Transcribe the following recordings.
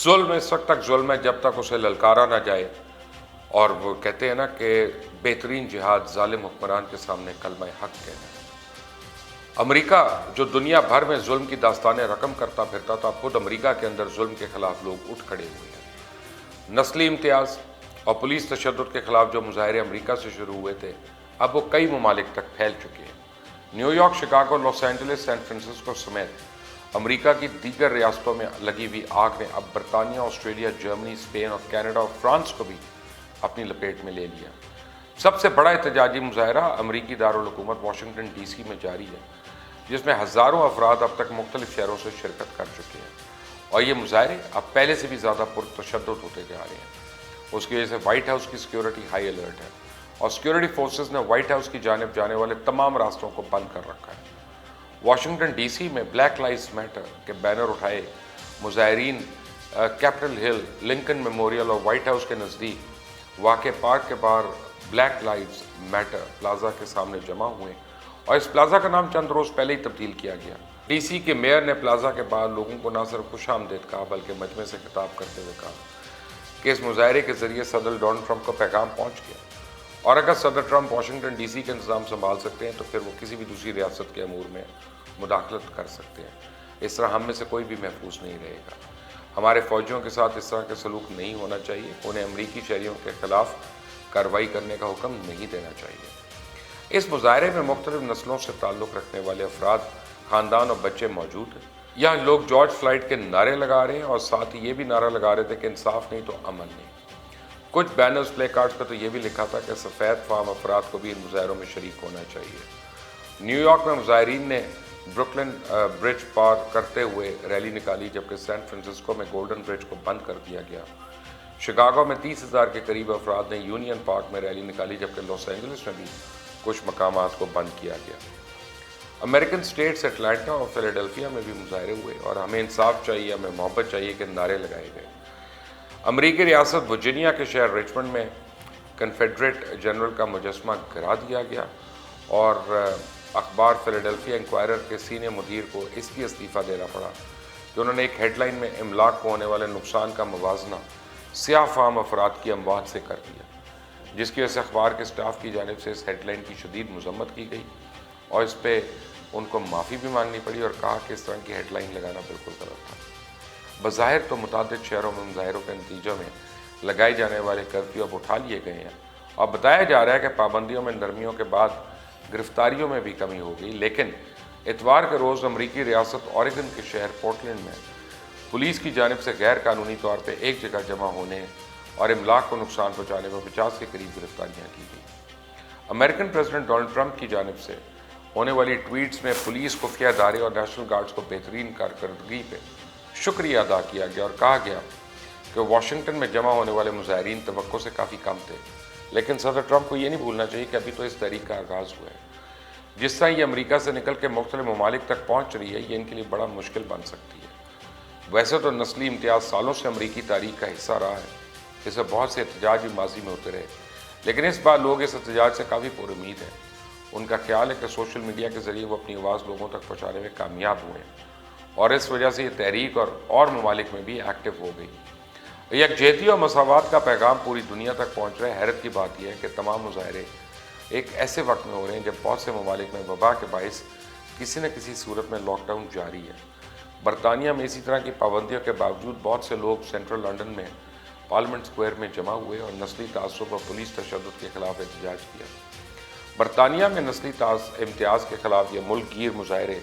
ظلم اس وقت تک ظلم ہے جب تک اسے للکارا نہ جائے، اور وہ کہتے ہیں نا کہ بہترین جہاد ظالم حکمران کے سامنے کلمہ حق کہنا ہے۔ امریکہ جو دنیا بھر میں ظلم کی داستانیں رقم کرتا پھرتا تھا، خود امریکہ کے اندر ظلم کے خلاف لوگ اٹھ کھڑے ہوئے ہیں۔ نسلی امتیاز اور پولیس تشدد کے خلاف جو مظاہرے امریکہ سے شروع ہوئے تھے، اب وہ کئی ممالک تک پھیل چکے ہیں۔ New York, Chicago, Los Angeles, San Francisco سمیت امریکہ کی دیگر ریاستوں میں لگی ہوئی آگ نے اب برطانیہ، آسٹریلیا، جرمنی، اسپین اور کینیڈا اور فرانس کو بھی اپنی لپیٹ میں لے لیا۔ سب سے بڑا احتجاجی مظاہرہ امریکی دارالحکومت واشنگٹن ڈی سی میں جاری ہے، جس میں ہزاروں افراد اب تک مختلف شہروں سے شرکت کر چکے ہیں، اور یہ مظاہرے اب پہلے سے بھی زیادہ پرتشدد ہوتے جا رہے ہیں۔ اس کی وجہ سے وائٹ ہاؤس کی سیکیورٹی ہائی الرٹ ہے، اور سیکیورٹی فورسز نے وائٹ ہاؤس کی جانب جانے والے تمام راستوں کو بند کر رکھا ہے۔ واشنگٹن ڈی سی میں بلیک لائیوز میٹر کے بینر اٹھائے مظاہرین کیپٹل ہل، لنکن میموریل اور وائٹ ہاؤس کے نزدیک واقع پارک کے باہر بلیک لائیوز میٹر پلازا کے سامنے جمع ہوئے، اور اس پلازا کا نام چند روز پہلے ہی تبدیل کیا گیا۔ ڈی سی کے میئر نے پلازا کے باہر لوگوں کو نہ صرف خوش آمدید کہا، بلکہ مجمع سے خطاب کرتے ہوئے کہا کہ اس مظاہرے کے ذریعے صدر ڈونلڈ ٹرمپ کو پیغام پہنچ گیا، اور اگر صدر ٹرمپ واشنگٹن ڈی سی کے انتظام سنبھال سکتے ہیں تو پھر وہ کسی بھی دوسری ریاست کے امور میں مداخلت کر سکتے ہیں۔ اس طرح ہم میں سے کوئی بھی محفوظ نہیں رہے گا۔ ہمارے فوجیوں کے ساتھ اس طرح کے سلوک نہیں ہونا چاہیے، انہیں امریکی شہریوں کے خلاف کارروائی کرنے کا حکم نہیں دینا چاہیے۔ اس مظاہرے میں مختلف نسلوں سے تعلق رکھنے والے افراد، خاندان اور بچے موجود ہیں۔ یہاں لوگ جارج فلائیڈ کے نعرے لگا رہے ہیں، اور ساتھ ہی یہ بھی نعرہ لگا رہے تھے کہ انصاف نہیں تو امن نہیں۔ کچھ بینرز، پلے کارڈز پہ تو یہ بھی لکھا تھا کہ سفید فام افراد کو بھی ان مظاہروں میں شریک ہونا چاہیے۔ نیو یارک میں مظاہرین نے بروکلن برج پار کرتے ہوئے ریلی نکالی، جبکہ سین فرانسسکو میں گولڈن برج کو بند کر دیا گیا۔ شکاگو میں 30,000 کے قریب افراد نے یونین پارک میں ریلی نکالی، جبکہ لاس اینجلس میں بھی کچھ مقامات کو بند کیا گیا۔ امریکن اسٹیٹس اٹلانٹا اور فیلاڈیلفیا میں بھی مظاہرے ہوئے، اور ہمیں انصاف چاہیے، ہمیں محبت چاہیے کے نعرے لگائے گئے۔ امریکی ریاست ورجینیا کے شہر رچمنڈ میں کنفیڈریٹ جنرل کا مجسمہ گرا دیا گیا، اور اخبار فیلاڈیلفیا انکوائرر کے سینئر مدیر کو اس لیے استعفیٰ دینا پڑا کہ انہوں نے ایک ہیڈ لائن میں املاک کو ہونے والے نقصان کا موازنہ سیاہ فام افراد کی اموات سے کر دیا، جس کی وجہ سے اخبار کے سٹاف کی جانب سے اس ہیڈ لائن کی شدید مذمت کی گئی، اور اس پہ ان کو معافی بھی مانگنی پڑی، اور کہا کہ اس طرح کی ہیڈ لائن لگانا بالکل غلط تھا۔ بظاہر تو متعدد شہروں میں مظاہروں کے نتیجے میں لگائے جانے والے کرفیو اب اٹھا لیے گئے ہیں، اور بتایا جا رہا ہے کہ پابندیوں میں نرمیوں کے بعد گرفتاریوں میں بھی کمی ہو گئی، لیکن اتوار کے روز امریکی ریاست اوریگن کے شہر پورٹلینڈ میں پولیس کی جانب سے غیر قانونی طور پہ ایک جگہ جمع ہونے اور املاک کو نقصان پہنچانے میں 50 کے قریب گرفتاریاں کی گئی۔ امریکن پریزیڈنٹ ڈونلڈ ٹرمپ کی جانب سے ہونے والی ٹویٹس میں پولیس، خفیہ ادارے اور نیشنل گارڈز کو بہترین کارکردگی پہ شکریہ ادا کیا گیا، اور کہا گیا کہ واشنگٹن میں جمع ہونے والے مظاہرین توقع سے کافی کم تھے، لیکن صدر ٹرمپ کو یہ نہیں بھولنا چاہیے کہ ابھی تو اس تحریک کا آغاز ہوا ہے۔ جس طرح یہ امریکہ سے نکل کے مختلف ممالک تک پہنچ رہی ہے، یہ ان کے لیے بڑا مشکل بن سکتی ہے۔ ویسے تو نسلی امتیاز سالوں سے امریکی تاریخ کا حصہ رہا ہے، اس سے بہت سے احتجاج بھی ماضی میں ہوتے رہے، لیکن اس بار لوگ اس احتجاج سے کافی پر امید ہیں۔ ان کا خیال ہے کہ سوشل میڈیا کے ذریعے وہ اپنی آواز لوگوں تک پہنچانے میں کامیاب ہوئے ہیں، اور اس وجہ سے یہ تحریک اور ممالک میں بھی ایکٹیو ہو گئی۔ یکجہتی اور مساوات کا پیغام پوری دنیا تک پہنچ رہا ہے۔ حیرت کی بات یہ ہے کہ تمام مظاہرے ایک ایسے وقت میں ہو رہے ہیں جب بہت سے ممالک میں وبا کے باعث کسی نہ کسی صورت میں لاک ڈاؤن جاری ہے۔ برطانیہ میں اسی طرح کی پابندیوں کے باوجود بہت سے لوگ سینٹرل لنڈن میں پارلیمنٹ اسکوائر میں جمع ہوئے اور نسلی تعصب اور پولیس تشدد کے خلاف احتجاج کیا۔ برطانیہ میں نسلی امتیاز کے خلاف یہ ملک گیر مظاہرے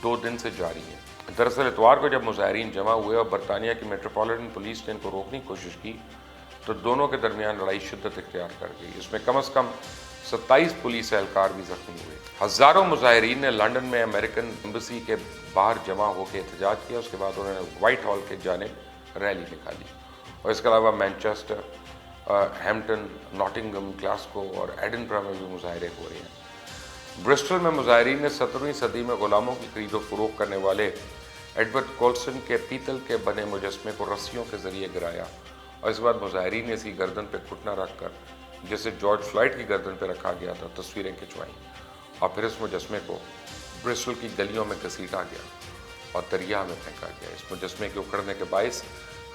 2 دن سے جاری ہیں۔ دراصل اتوار کو جب مظاہرین جمع ہوئے اور برطانیہ کی میٹروپولیٹن پولیس نے ان کو روکنے کی کوشش کی تو دونوں کے درمیان لڑائی شدت اختیار کر گئی۔ اس میں کم از کم 27 پولیس اہلکار بھی زخمی ہوئے۔ ہزاروں مظاہرین نے لنڈن میں امریکن ایمبیسی کے باہر جمع ہو کے احتجاج کیا۔ اس کے بعد انہوں نے وائٹ ہال کی جانب ریلی نکالی، اور اس کے علاوہ مینچسٹر، ہیمپٹن، ناٹنگھم، گلاسگو اور ایڈنبرا میں بھی مظاہرے ہو رہے ہیں۔ برسٹل میں مظاہرین نے 17ویں صدی میں غلاموں کی خرید و فروخت کرنے والے ایڈورڈ کولسن کے پیتل کے بنے مجسمے کو رسیوں کے ذریعے گرایا، اور اس بعد مظاہرین نے اس کی گردن پہ گھٹنا رکھ کر، جسے جارج فلائیڈ کی گردن پہ رکھا گیا تھا، تصویریں کھنچوائیں، اور پھر اس مجسمے کو برسٹل کی گلیوں میں گھسیٹا گیا اور دریا میں پھینکا گیا۔ اس مجسمے کے اکھڑنے کے باعث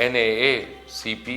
NAACP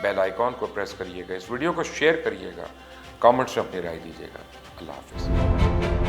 بیل آئیکن کو پریس کریے گا, اس ویڈیو کو شیئر کریے گا, کامنٹس میں اپنی رائے دیجیے گا. اللہ حافظ.